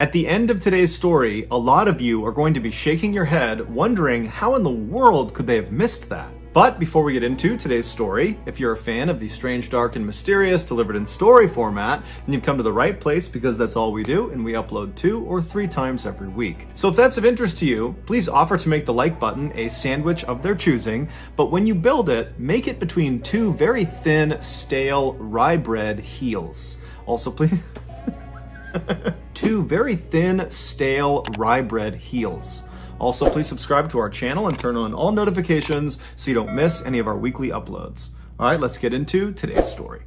At the end of today's story, a lot of you are going to be shaking your head, wondering how in the world could they have missed that? But before we get into today's story, if you're a fan of the strange, dark, and mysterious delivered in story format, then you've come to the right place because that's all we do, and we upload 2 or 3 times every week. So if that's of interest to you, please offer to make the like button a sandwich of their choosing, but when you build it, make it between 2 very thin, stale, rye bread heels. Also, please... 2 very thin, stale rye bread heels. Also, please subscribe to our channel and turn on all notifications so you don't miss any of our weekly uploads. All right, let's get into today's story.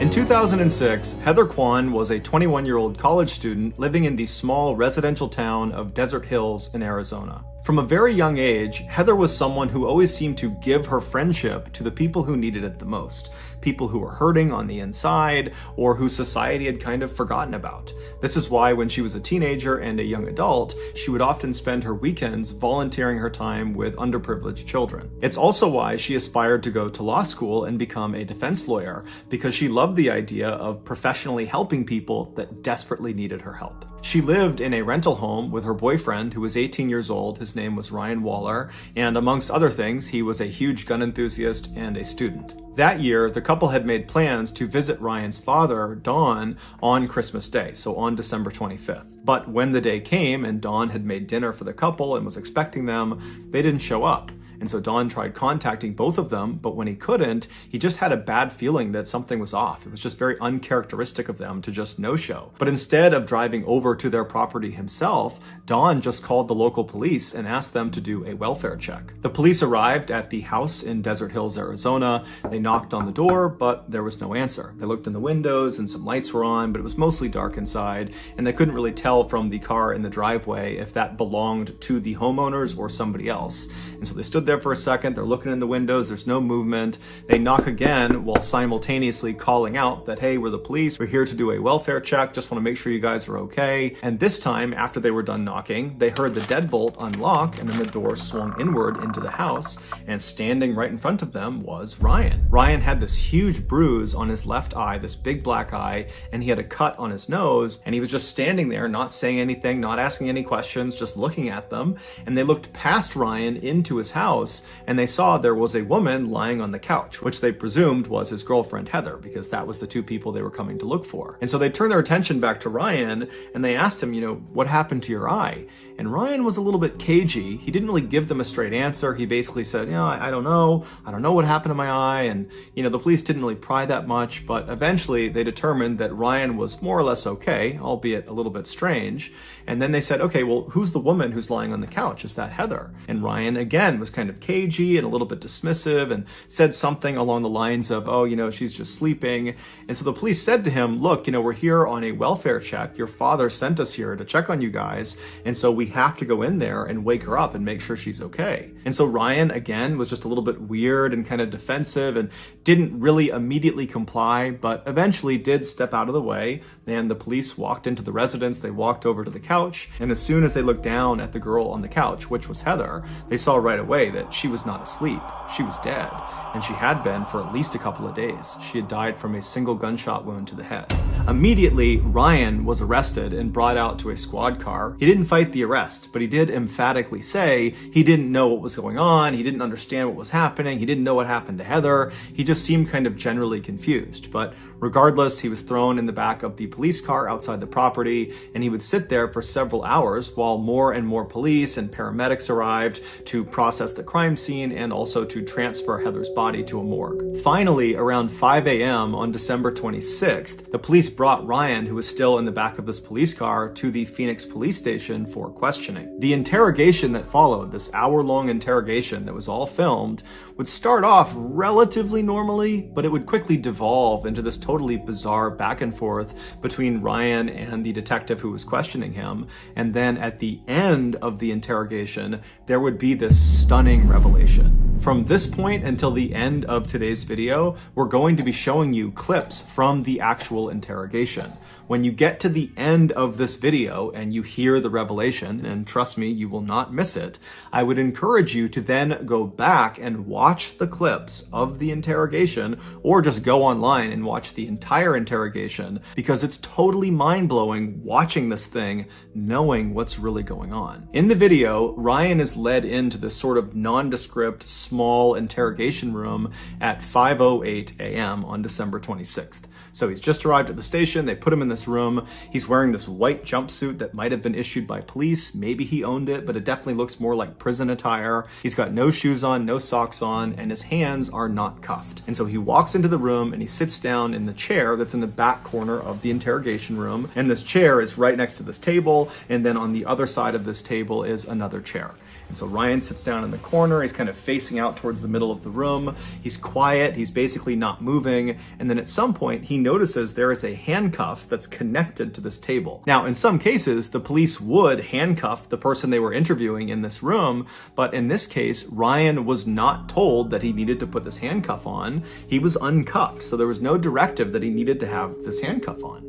In 2006, Heather Kwan was a 21-year-old college student living in the small residential town of Desert Hills in Arizona. From a very young age, Heather was someone who always seemed to give her friendship to the people who needed it the most, people who were hurting on the inside or who society had kind of forgotten about. This is why when she was a teenager and a young adult, she would often spend her weekends volunteering her time with underprivileged children. It's also why she aspired to go to law school and become a defense lawyer, because she loved the idea of professionally helping people that desperately needed her help. She lived in a rental home with her boyfriend, who was 18 years old. His name was Ryan Waller, and amongst other things, he was a huge gun enthusiast and a student. That year, the couple had made plans to visit Ryan's father, Don, on Christmas Day, so on December 25th. But when the day came and Don had made dinner for the couple and was expecting them, they didn't show up. And so Don tried contacting both of them, but when he couldn't, he just had a bad feeling that something was off. It was just very uncharacteristic of them to just no-show. But instead of driving over to their property himself, Don just called the local police and asked them to do a welfare check. The police arrived at the house in Desert Hills, Arizona. They knocked on the door, but there was no answer. They looked in the windows and some lights were on, but it was mostly dark inside, and they couldn't really tell from the car in the driveway if that belonged to the homeowners or somebody else. And so they stood there for a second, they're looking in the windows, there's no movement. They knock again while simultaneously calling out that, hey, we're the police, we're here to do a welfare check, just want to make sure you guys are okay. And this time, after they were done knocking, they heard the deadbolt unlock and then the door swung inward into the house, and standing right in front of them was Ryan. Ryan had this huge bruise on his left eye, this big black eye, and he had a cut on his nose, and he was just standing there, not saying anything, not asking any questions, just looking at them. And they looked past Ryan into his house, and they saw there was a woman lying on the couch, which they presumed was his girlfriend Heather, because that was the 2 people they were coming to look for. And so they turned their attention back to Ryan, and they asked him, what happened to your eye? And Ryan was a little bit cagey. He didn't really give them a straight answer. He basically said, I don't know. I don't know what happened to my eye. And, the police didn't really pry that much, but eventually they determined that Ryan was more or less okay, albeit a little bit strange. And then they said, okay, well, who's the woman who's lying on the couch? Is that Heather? And Ryan, again, was kind of cagey and a little bit dismissive and said something along the lines of, she's just sleeping. And so the police said to him, look, we're here on a welfare check. Your father sent us here to check on you guys. And so we have to go in there and wake her up and make sure she's okay. And so Ryan, again, was just a little bit weird and kind of defensive and didn't really immediately comply, but eventually did step out of the way. And the police walked into the residence. They walked over to the couch. And as soon as they looked down at the girl on the couch, which was Heather, they saw right away that she was not asleep. She was dead. And she had been for at least a couple of days. She had died from a single gunshot wound to the head. Immediately, Ryan was arrested and brought out to a squad car. He didn't fight the arrest, but he did emphatically say he didn't know what was going on. He didn't understand what was happening. He didn't know what happened to Heather. He just seemed kind of generally confused. But regardless, he was thrown in the back of the police car outside the property, and he would sit there for several hours while more and more police and paramedics arrived to process the crime scene and also to transfer Heather's body to a morgue. Finally, around 5 a.m. on December 26th, the police brought Ryan, who was still in the back of this police car, to the Phoenix police station for questioning. The interrogation that followed, this hour-long interrogation that was all filmed, would start off relatively normally, but it would quickly devolve into this totally bizarre back and forth between Ryan and the detective who was questioning him. And then at the end of the interrogation, there would be this stunning revelation. From this point until the end of today's video, we're going to be showing you clips from the actual interrogation. When you get to the end of this video and you hear the revelation, and trust me, you will not miss it, I would encourage you to then go back and watch the clips of the interrogation, or just go online and watch the entire interrogation, because it's totally mind-blowing watching this thing, knowing what's really going on. In the video, Ryan is led into this sort of nondescript, small interrogation room at 5:08 a.m. on December 26th. So he's just arrived at the station, they put him in this room, he's wearing this white jumpsuit that might have been issued by police, maybe he owned it, but it definitely looks more like prison attire. He's got no shoes on, no socks on, and his hands are not cuffed. And so he walks into the room and he sits down in the chair that's in the back corner of the interrogation room, and this chair is right next to this table, and then on the other side of this table is another chair. And so Ryan sits down in the corner, he's kind of facing out towards the middle of the room, he's quiet, he's basically not moving, and then at some point he notices there is a handcuff that's connected to this table. Now, in some cases, the police would handcuff the person they were interviewing in this room, but in this case, Ryan was not told that he needed to put this handcuff on. He was uncuffed, so there was no directive that he needed to have this handcuff on.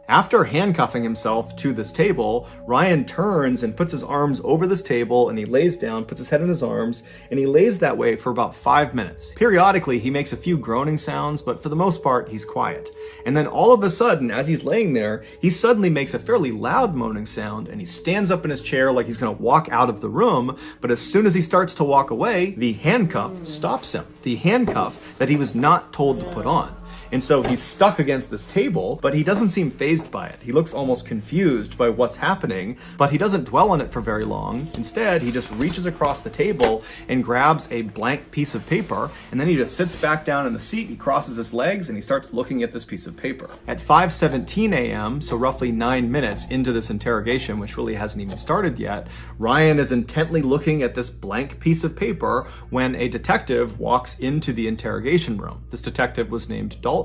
After handcuffing himself to this table, Ryan turns and puts his arms over this table, and he lays down, puts his head in his arms, and he lays that way for about 5 minutes. Periodically, he makes a few groaning sounds, but for the most part, he's quiet. And then all of a sudden, as he's laying there, he suddenly makes a fairly loud moaning sound, and he stands up in his chair like he's gonna walk out of the room, but as soon as he starts to walk away, the handcuff stops him. The handcuff that he was not told to put on. And so he's stuck against this table, but he doesn't seem fazed by it. He looks almost confused by what's happening, but he doesn't dwell on it for very long. Instead, he just reaches across the table and grabs a blank piece of paper, and then he just sits back down in the seat, he crosses his legs, and he starts looking at this piece of paper. At 5:17 a.m., so roughly 9 minutes into this interrogation, which really hasn't even started yet, Ryan is intently looking at this blank piece of paper when a detective walks into the interrogation room. This detective was named Dalton,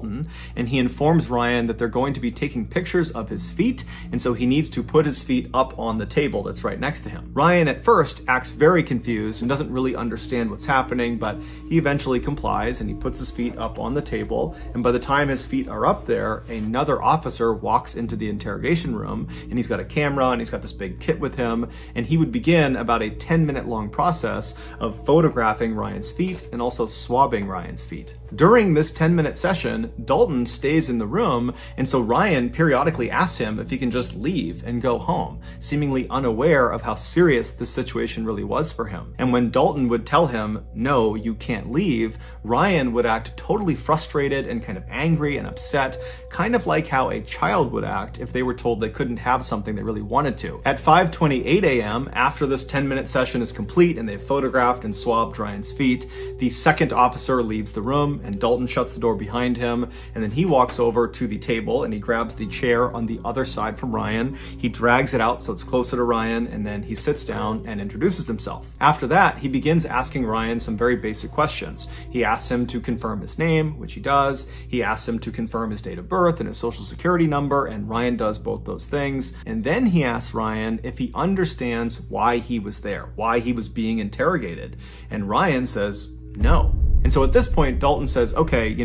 and he informs Ryan that they're going to be taking pictures of his feet, and so he needs to put his feet up on the table that's right next to him. Ryan at first acts very confused and doesn't really understand what's happening, but he eventually complies and he puts his feet up on the table, and by the time his feet are up there, another officer walks into the interrogation room, and he's got a camera and he's got this big kit with him, and he would begin about a 10-minute long process of photographing Ryan's feet and also swabbing Ryan's feet. During this 10-minute session, Dalton stays in the room, and so Ryan periodically asks him if he can just leave and go home, seemingly unaware of how serious this situation really was for him. And when Dalton would tell him, "No, you can't leave," Ryan would act totally frustrated and kind of angry and upset, kind of like how a child would act if they were told they couldn't have something they really wanted to. At 5:28 a.m., after this 10-minute session is complete and they've photographed and swabbed Ryan's feet, the second officer leaves the room, and Dalton shuts the door behind him, and then he walks over to the table and he grabs the chair on the other side from Ryan. He drags it out so it's closer to Ryan, and then he sits down and introduces himself. After that, he begins asking Ryan some very basic questions. He asks him to confirm his name, which he does. He asks him to confirm his date of birth and his social security number, and Ryan does both those things. And then he asks Ryan if he understands why he was there, why he was being interrogated. And Ryan says no. And so at this point, Dalton says, "Okay,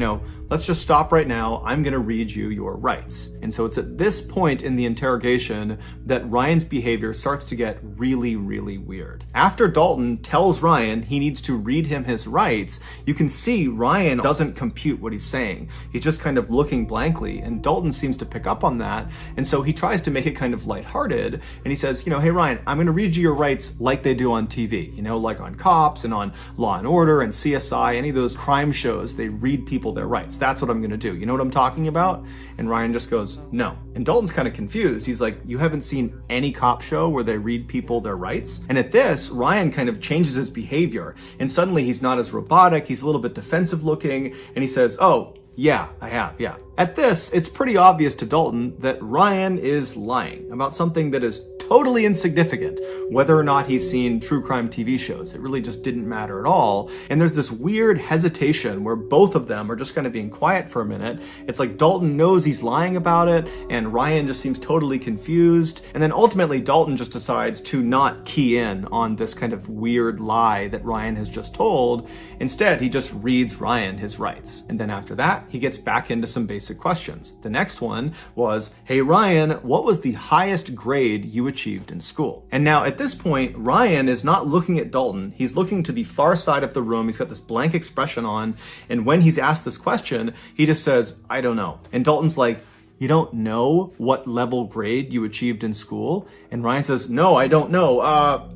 let's just stop right now. I'm going to read you your rights." And so it's at this point in the interrogation that Ryan's behavior starts to get really, really weird. After Dalton tells Ryan he needs to read him his rights, you can see Ryan doesn't compute what he's saying. He's just kind of looking blankly, and Dalton seems to pick up on that. And so he tries to make it kind of lighthearted, and he says, "Hey Ryan, I'm going to read you your rights like they do on TV, like on Cops and on Law and Order and CSI, any of those crime shows, they read people their rights. That's what I'm going to do. You know what I'm talking about?" And Ryan just goes, "No." And Dalton's kind of confused. He's like, "You haven't seen any cop show where they read people their rights?" And at this, Ryan kind of changes his behavior, and suddenly he's not as robotic. He's a little bit defensive looking, and he says, "Oh, Yeah, I have, yeah. At this, it's pretty obvious to Dalton that Ryan is lying about something that is totally insignificant, whether or not he's seen true crime TV shows. It really just didn't matter at all. And there's this weird hesitation where both of them are just kind of being quiet for a minute. It's like Dalton knows he's lying about it, and Ryan just seems totally confused. And then ultimately, Dalton just decides to not key in on this kind of weird lie that Ryan has just told. Instead, he just reads Ryan his rights. And then after that, he gets back into some basic questions. The next one was, hey Ryan, what was the highest grade you achieved in school? And now at this point, Ryan is not looking at Dalton. He's looking to the far side of the room. He's got this blank expression on. And when he's asked this question, he just says, I don't know. And Dalton's like, you don't know what level grade you achieved in school? And Ryan says, no, I don't know.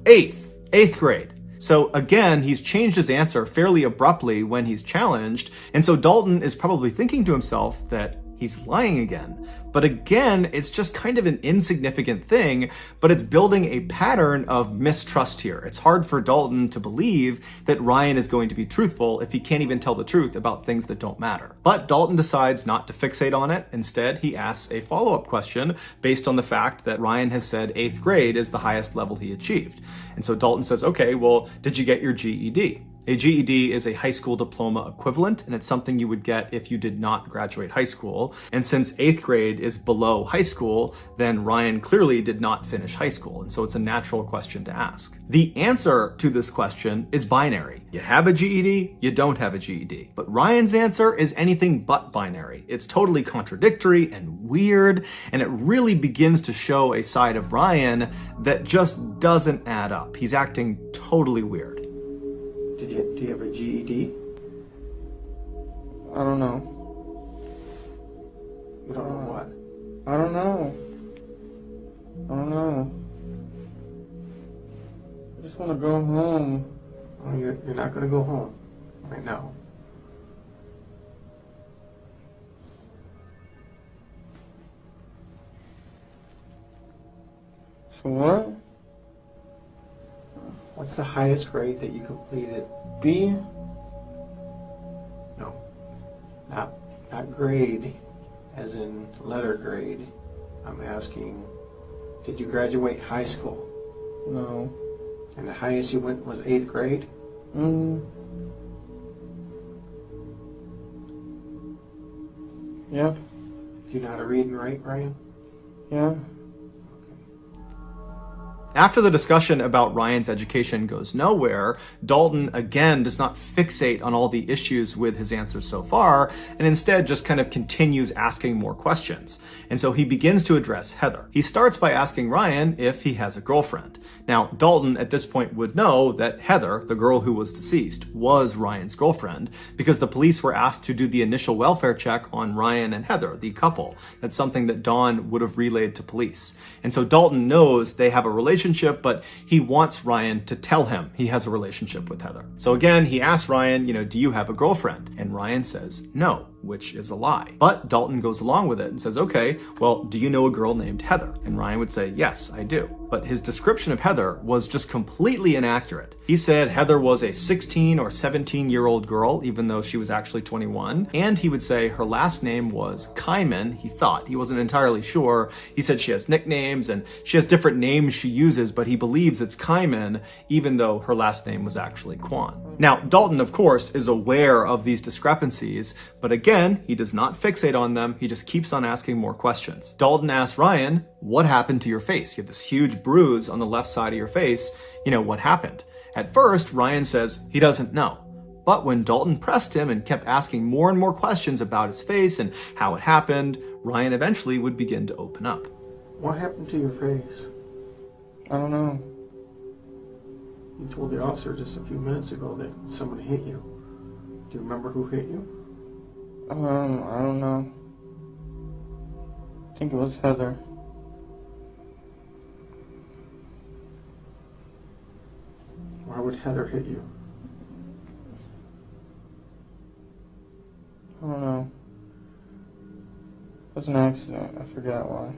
Eighth grade. So again, he's changed his answer fairly abruptly when he's challenged. And so Dalton is probably thinking to himself that he's lying again. But again, it's just kind of an insignificant thing, but it's building a pattern of mistrust here. It's hard for Dalton to believe that Ryan is going to be truthful if he can't even tell the truth about things that don't matter. But Dalton decides not to fixate on it. Instead, he asks a follow-up question based on the fact that Ryan has said 8th grade is the highest level he achieved. And so Dalton says, okay, well, did you get your GED? A GED is a high school diploma equivalent, and it's something you would get if you did not graduate high school. And since 8th grade is below high school, then Ryan clearly did not finish high school, and so it's a natural question to ask. The answer to this question is binary. You have a GED, you don't have a GED. But Ryan's answer is anything but binary. It's totally contradictory and weird, and it really begins to show a side of Ryan that just doesn't add up. He's acting totally weird. Do you have a GED? I don't know. You don't know what? I don't know. I just want to go home. Oh, you're not going to go home right now. So what? What's the highest grade that you completed? B? No, not grade, as in letter grade. I'm asking, did you graduate high school? No. And the highest you went was 8th grade? Yep. Do you know how to read and write, Ryan? Yeah. After the discussion about Ryan's education goes nowhere, Dalton again does not fixate on all the issues with his answers so far, and instead just kind of continues asking more questions. And so he begins to address Heather. He starts by asking Ryan if he has a girlfriend. Now, Dalton at this point would know that Heather, the girl who was deceased, was Ryan's girlfriend because the police were asked to do the initial welfare check on Ryan and Heather, the couple. That's something that Dawn would have relayed to police. And so Dalton knows they have a relationship, but he wants Ryan to tell him he has a relationship with Heather. So again, he asks Ryan, do you have a girlfriend? And Ryan says no, which is a lie. But Dalton goes along with it and says, okay, well, do you know a girl named Heather? And Ryan would say, yes, I do. But his description of Heather was just completely inaccurate. He said Heather was a 16 or 17-year-old girl, even though she was actually 21. And he would say her last name was Kyman. He thought. He wasn't entirely sure. He said she has nicknames and she has different names she uses, but he believes it's Kyman, even though her last name was actually Kwan. Now, Dalton, of course, is aware of these discrepancies, but again, he does not fixate on them. He just keeps on asking more questions. Dalton asks Ryan, what happened to your face? You have this huge bruise on the left side of your face. What happened? At first, Ryan says he doesn't know. But when Dalton pressed him and kept asking more and more questions about his face and how it happened, Ryan eventually would begin to open up. What happened to your face? I don't know. You told the officer just a few minutes ago that someone hit you. Do you remember who hit you? I don't know. I think it was Heather. Why would Heather hit you? I don't know. It was an accident. I forgot why.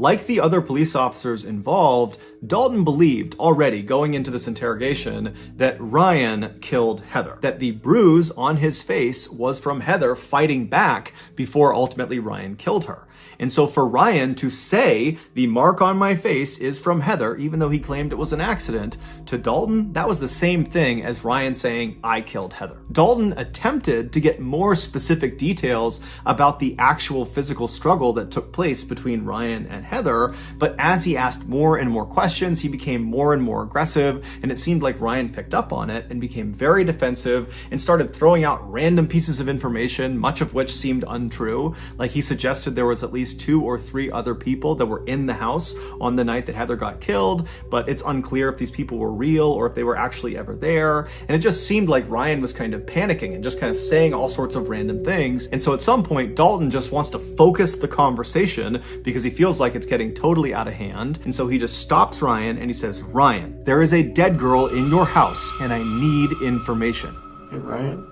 Like the other police officers involved, Dalton believed already going into this interrogation that Ryan killed Heather, that the bruise on his face was from Heather fighting back before ultimately Ryan killed her. And so for Ryan to say the mark on my face is from Heather, even though he claimed it was an accident, to Dalton, that was the same thing as Ryan saying, I killed Heather. Dalton attempted to get more specific details about the actual physical struggle that took place between Ryan and Heather, but as he asked more and more questions, he became more and more aggressive, and it seemed like Ryan picked up on it and became very defensive and started throwing out random pieces of information, much of which seemed untrue. Like he suggested there was at least 2 or 3 other people that were in the house on the night that Heather got killed, but it's unclear if these people were real or if they were actually ever there. And it just seemed like Ryan was kind of panicking and just kind of saying all sorts of random things. And so at some point, Dalton just wants to focus the conversation because he feels like it's getting totally out of hand. And so he just stops Ryan and he says, Ryan, there is a dead girl in your house and I need information. Hey, Ryan?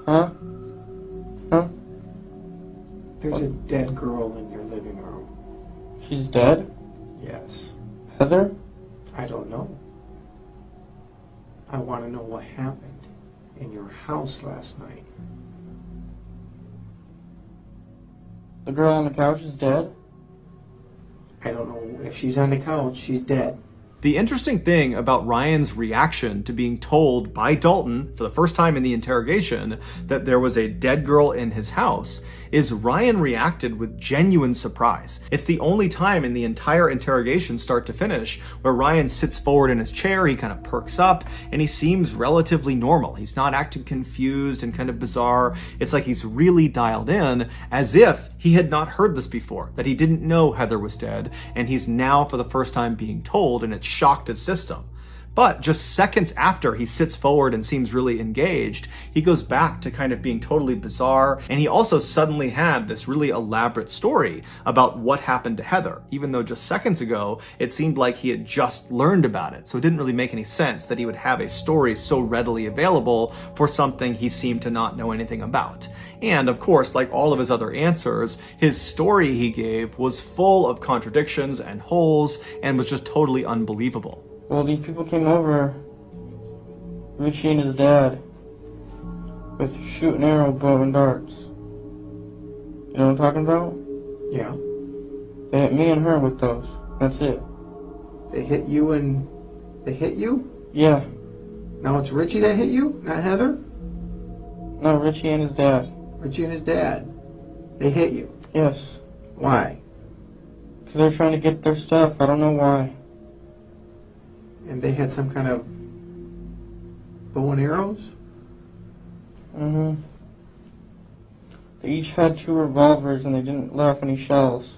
Huh? Huh? There's a dead girl in your living room. She's dead? Yes. Heather? I don't know. I want to know what happened in your house last night. The girl on the couch is dead? I don't know if she's on the couch. She's dead. The interesting thing about Ryan's reaction to being told by Dalton for the first time in the interrogation that there was a dead girl in his house is Ryan reacted with genuine surprise. It's the only time in the entire interrogation start to finish where Ryan sits forward in his chair, he kind of perks up, and he seems relatively normal. He's not acting confused and kind of bizarre. It's like he's really dialed in, as if he had not heard this before, that he didn't know Heather was dead, and he's now for the first time being told, and it shocked his system. But just seconds after he sits forward and seems really engaged, he goes back to kind of being totally bizarre, and he also suddenly had this really elaborate story about what happened to Heather, even though just seconds ago it seemed like he had just learned about it. So it didn't really make any sense that he would have a story so readily available for something he seemed to not know anything about. And of course, like all of his other answers, his story he gave was full of contradictions and holes and was just totally unbelievable. Well, these people came over, Richie and his dad, with shooting arrow, bow, and darts. You know what I'm talking about? Yeah. They hit me and her with those. That's it. They hit you and they hit you? Yeah. Now it's Richie that hit you, not Heather? No, Richie and his dad. Richie and his dad. They hit you. Yes. Why? Because they're trying to get their stuff. I don't know why. And they had some kind of bow and arrows? Mm-hmm. They each had 2 revolvers and they didn't let off any shells.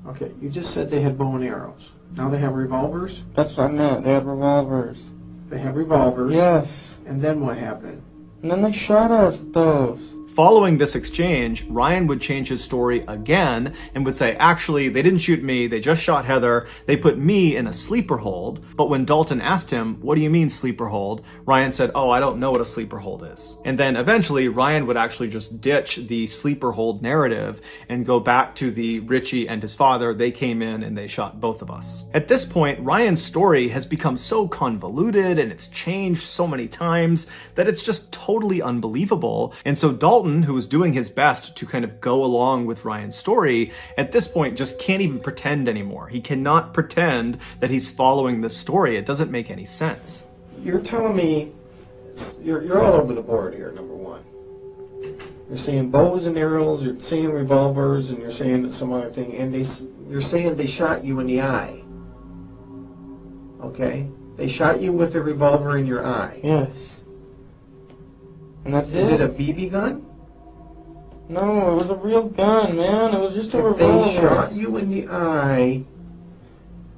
Okay, you just said they had bow and arrows. Now they have revolvers? That's what I meant. They had revolvers. They have revolvers. Yes. And then what happened? And then they shot us with those. Following this exchange, Ryan would change his story again and would say, actually, they didn't shoot me, they just shot Heather, they put me in a sleeper hold. But when Dalton asked him, what do you mean sleeper hold? Ryan said, oh, I don't know what a sleeper hold is. And then eventually, Ryan would actually just ditch the sleeper hold narrative and go back to the Richie and his father, they came in and they shot both of us. At this point, Ryan's story has become so convoluted and it's changed so many times that it's just totally unbelievable. And so Dalton, who was doing his best to kind of go along with Ryan's story, at this point just can't even pretend anymore. He cannot pretend that he's following this story. It doesn't make any sense. You're telling me you're all over the board here, number one. You're saying bows and arrows, you're saying revolvers, and you're saying some other thing, and you're saying they shot you in the eye. Okay? They shot you with a revolver in your eye. Yes. And that's Is it. it a BB gun? No, it was a real gun, man. It was just a If revolver. they shot you in the eye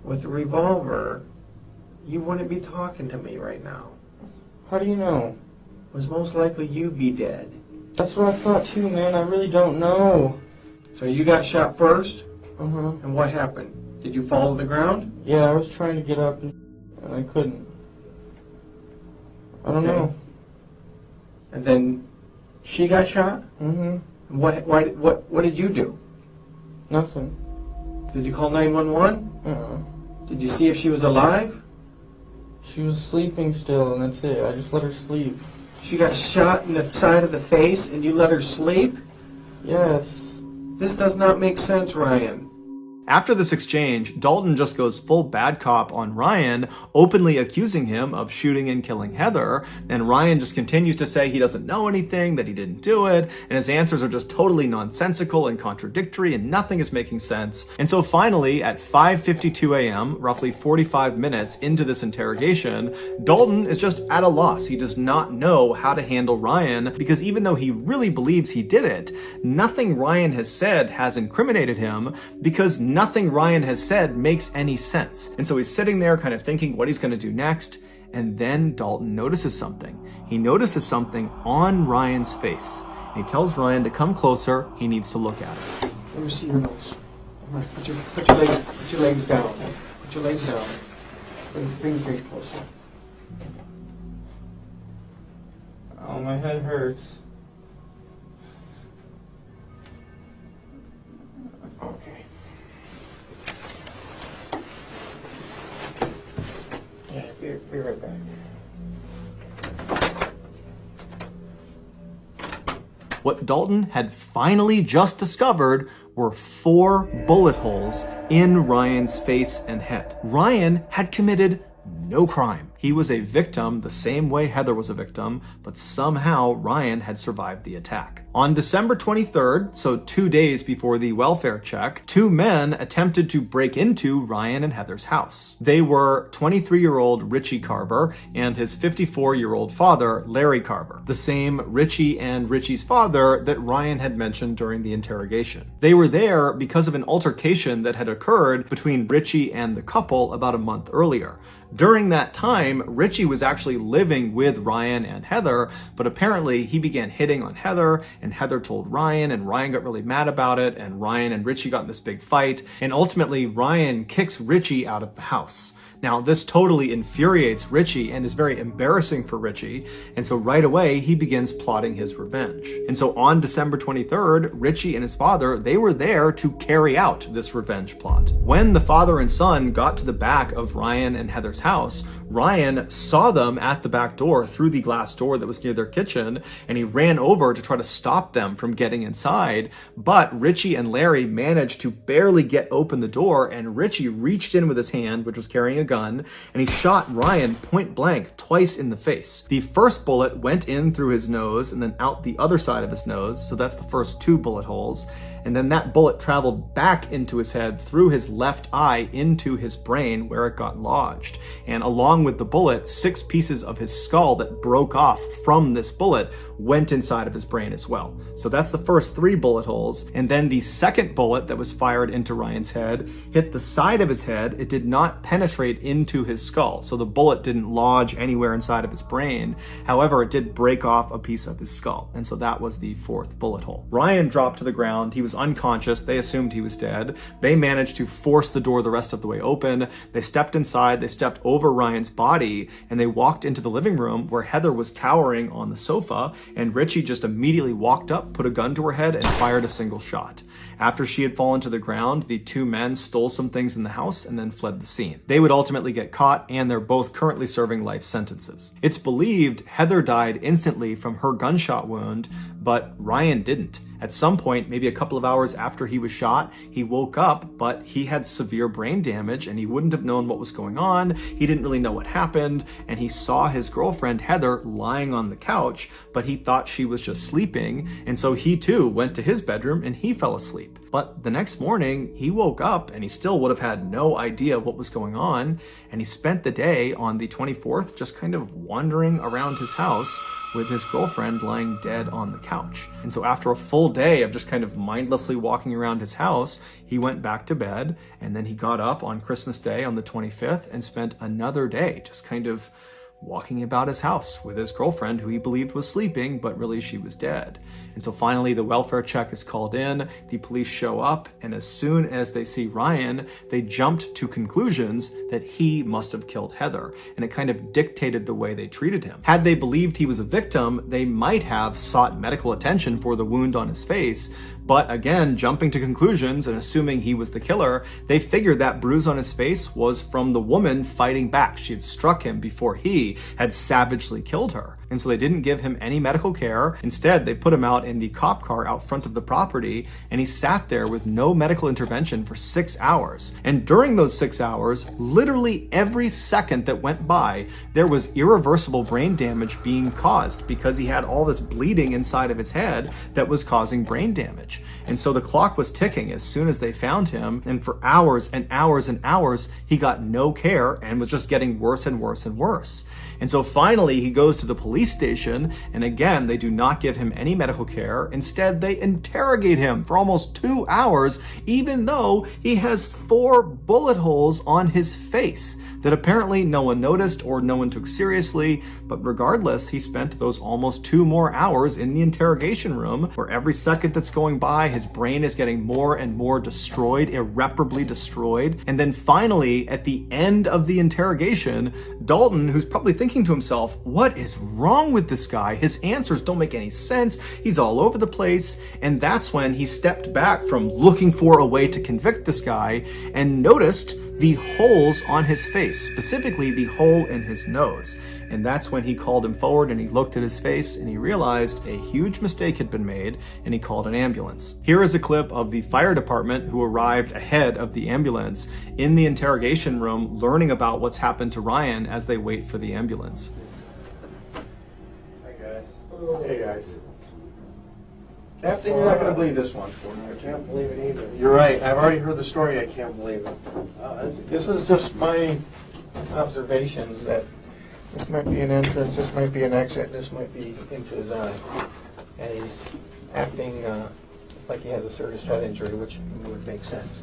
with a revolver, you wouldn't be talking to me right now. How do you know? It was most likely you'd be dead. That's what I thought too, man. I really don't know. So you got shot first, Uh-huh. and what happened? Did you fall to the ground? Yeah, I was trying to get up and I couldn't. I don't Okay. know. And then she got shot? Mm-hmm. What did you do? Nothing. Did you call 911? Did you see if she was alive? She was sleeping still, and that's it. I just let her sleep. She got shot in the side of the face and you let her sleep? Yes. This does not make sense, Ryan. After this exchange, Dalton just goes full bad cop on Ryan, openly accusing him of shooting and killing Heather, and Ryan just continues to say he doesn't know anything, that he didn't do it, and his answers are just totally nonsensical and contradictory, and nothing is making sense. And so finally, at 5:52 a.m., roughly 45 minutes into this interrogation, Dalton is just at a loss. He does not know how to handle Ryan, because even though he really believes he did it, nothing Ryan has said has incriminated him, because nothing Ryan has said makes any sense. And so he's sitting there kind of thinking what he's going to do next, and then Dalton notices something. He notices something on Ryan's face. And he tells Ryan to come closer, he needs to look at it. Let me see your nose. Put your legs down. Put your legs down. Bring your face closer. Oh, my head hurts. Okay. Yeah, be right back. What Dalton had finally just discovered were 4 bullet holes in Ryan's face and head. Ryan had committed no crime. He was a victim the same way Heather was a victim, but somehow Ryan had survived the attack. On December 23rd, so 2 days before the welfare check, 2 men attempted to break into Ryan and Heather's house. They were 23-year-old Richie Carver and his 54-year-old father, Larry Carver, the same Richie and Richie's father that Ryan had mentioned during the interrogation. They were there because of an altercation that had occurred between Richie and the couple about a month earlier. During that time, Richie was actually living with Ryan and Heather, but apparently he began hitting on Heather, and Heather told Ryan, and Ryan got really mad about it, and Ryan and Richie got in this big fight, and ultimately Ryan kicks Richie out of the house. Now, this totally infuriates Richie and is very embarrassing for Richie, and so right away, he begins plotting his revenge. And so on December 23rd, Richie and his father, they were there to carry out this revenge plot. When the father and son got to the back of Ryan and Heather's house, Ryan saw them at the back door through the glass door that was near their kitchen, and he ran over to try to stop them from getting inside, but Richie and Larry managed to barely get open the door, and Richie reached in with his hand, which was carrying a gun, and he shot Ryan point blank twice in the face. The first bullet went in through his nose and then out the other side of his nose, so that's the first 2 bullet holes. And then that bullet traveled back into his head through his left eye into his brain where it got lodged. And along with the bullet, 6 pieces of his skull that broke off from this bullet went inside of his brain as well. So that's the first 3 bullet holes. And then the second bullet that was fired into Ryan's head hit the side of his head. It did not penetrate into his skull. So the bullet didn't lodge anywhere inside of his brain. However, it did break off a piece of his skull. And so that was the 4th bullet hole. Ryan dropped to the ground. He was unconscious. They assumed he was dead. They managed to force the door the rest of the way open. They stepped inside. They stepped over Ryan's body, and they walked into the living room where Heather was cowering on the sofa, and Richie just immediately walked up, put a gun to her head, and fired a single shot. After she had fallen to the ground, the 2 men stole some things in the house and then fled the scene. They would ultimately get caught, and they're both currently serving life sentences. It's believed Heather died instantly from her gunshot wound, but Ryan didn't. At some point, maybe a couple of hours after he was shot, he woke up, but he had severe brain damage and he wouldn't have known what was going on. He didn't really know what happened, and he saw his girlfriend Heather lying on the couch, but he thought she was just sleeping, and so he too went to his bedroom and he fell asleep. But the next morning, he woke up and he still would have had no idea what was going on, and he spent the day on the 24th just kind of wandering around his house with his girlfriend lying dead on the couch. And so after a full day of just kind of mindlessly walking around his house, he went back to bed, and then he got up on Christmas Day on the 25th and spent another day just kind of walking about his house with his girlfriend, who he believed was sleeping, but really she was dead. And so finally the welfare check is called in, the police show up, and as soon as they see Ryan, they jumped to conclusions that he must have killed Heather, and it kind of dictated the way they treated him. Had they believed he was a victim, they might have sought medical attention for the wound on his face, but again, jumping to conclusions and assuming he was the killer, they figured that bruise on his face was from the woman fighting back. She had struck him before he had savagely killed her. And so they didn't give him any medical care. Instead, they put him out in the cop car out front of the property, and he sat there with no medical intervention for 6 hours. And during those 6 hours, literally every second that went by, there was irreversible brain damage being caused because he had all this bleeding inside of his head that was causing brain damage. And so the clock was ticking as soon as they found him, and for hours and hours and hours, he got no care and was just getting worse and worse and worse. And so finally he goes to the police station, and again, they do not give him any medical care. Instead, they interrogate him for almost 2 hours, even though he has 4 bullet holes on his face that apparently no one noticed or no one took seriously. But regardless, he spent those almost 2 more hours in the interrogation room, where every second that's going by, his brain is getting more and more destroyed, irreparably destroyed. And then finally, at the end of the interrogation, Dalton, who's probably thinking to himself, what is wrong with this guy? His answers don't make any sense. He's all over the place. And that's when he stepped back from looking for a way to convict this guy and noticed the holes on his face, specifically the hole in his nose. And that's when he called him forward, and he looked at his face and he realized a huge mistake had been made, and he called an ambulance. Here is a clip of the fire department who arrived ahead of the ambulance in the interrogation room, learning about what's happened to Ryan as they wait for the ambulance. Hi guys. Hey guys. Captain, you're not going to believe this one. I can't believe it either. You're right. I've already heard the story. I can't believe it. This is just my observations that this might be an entrance, this might be an exit, this might be into his eye. And he's acting like he has a serious head injury, which would make sense.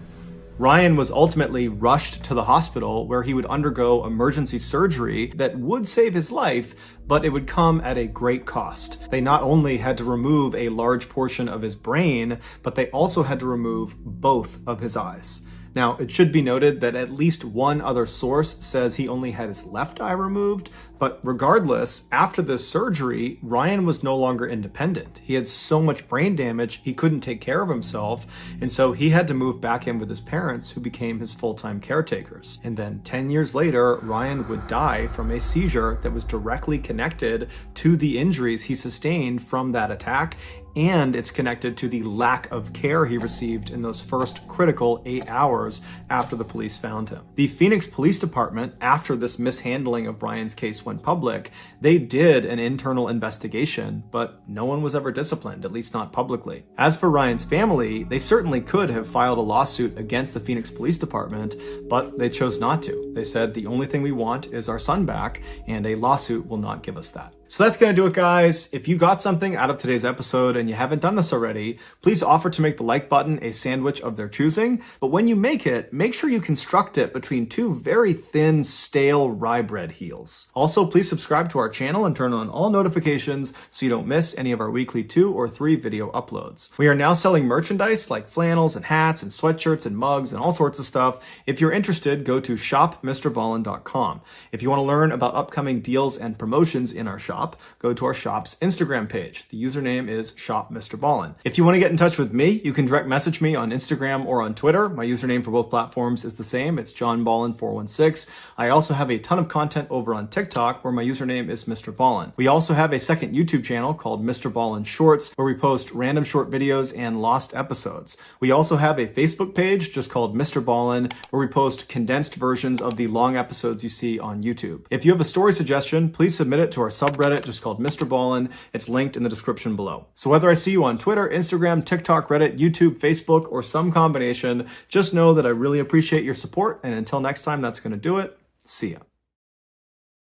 Ryan was ultimately rushed to the hospital, where he would undergo emergency surgery that would save his life, but it would come at a great cost. They not only had to remove a large portion of his brain, but they also had to remove both of his eyes. Now, it should be noted that at least one other source says he only had his left eye removed, but regardless, after this surgery, Ryan was no longer independent. He had so much brain damage, he couldn't take care of himself, and so he had to move back in with his parents, who became his full-time caretakers. And then 10 years later, Ryan would die from a seizure that was directly connected to the injuries he sustained from that attack, and it's connected to the lack of care he received in those first critical 8 hours after the police found him. The Phoenix Police Department, after this mishandling of Ryan's case went public, they did an internal investigation, but no one was ever disciplined, at least not publicly. As for Ryan's family, they certainly could have filed a lawsuit against the Phoenix Police Department, but they chose not to. They said the only thing we want is our son back, and a lawsuit will not give us that. So that's going to do it, guys. If you got something out of today's episode and you haven't done this already, please offer to make the like button a sandwich of their choosing. But when you make it, make sure you construct it between 2 very thin, stale rye bread heels. Also, please subscribe to our channel and turn on all notifications so you don't miss any of our weekly 2 or 3 video uploads. We are now selling merchandise like flannels and hats and sweatshirts and mugs and all sorts of stuff. If you're interested, go to shopmrballen.com. If you want to learn about upcoming deals and promotions in our shop, go to our shop's Instagram page. The username is shopmrballen. If you want to get in touch with me, you can direct message me on Instagram or on Twitter. My username for both platforms is the same. It's johnballen416. I also have a ton of content over on TikTok, where my username is MrBallen. We also have a second YouTube channel called Mr. Ballen Shorts, where we post random short videos and lost episodes. We also have a Facebook page just called Mr. Ballen, where we post condensed versions of the long episodes you see on YouTube. If you have a story suggestion, please submit it to our subreddit just called Mr. Ballen. It's linked in the description below. So whether I see you on Twitter, Instagram, TikTok, Reddit, YouTube, Facebook, or some combination, just know that I really appreciate your support. And until next time, that's going to do it. See ya.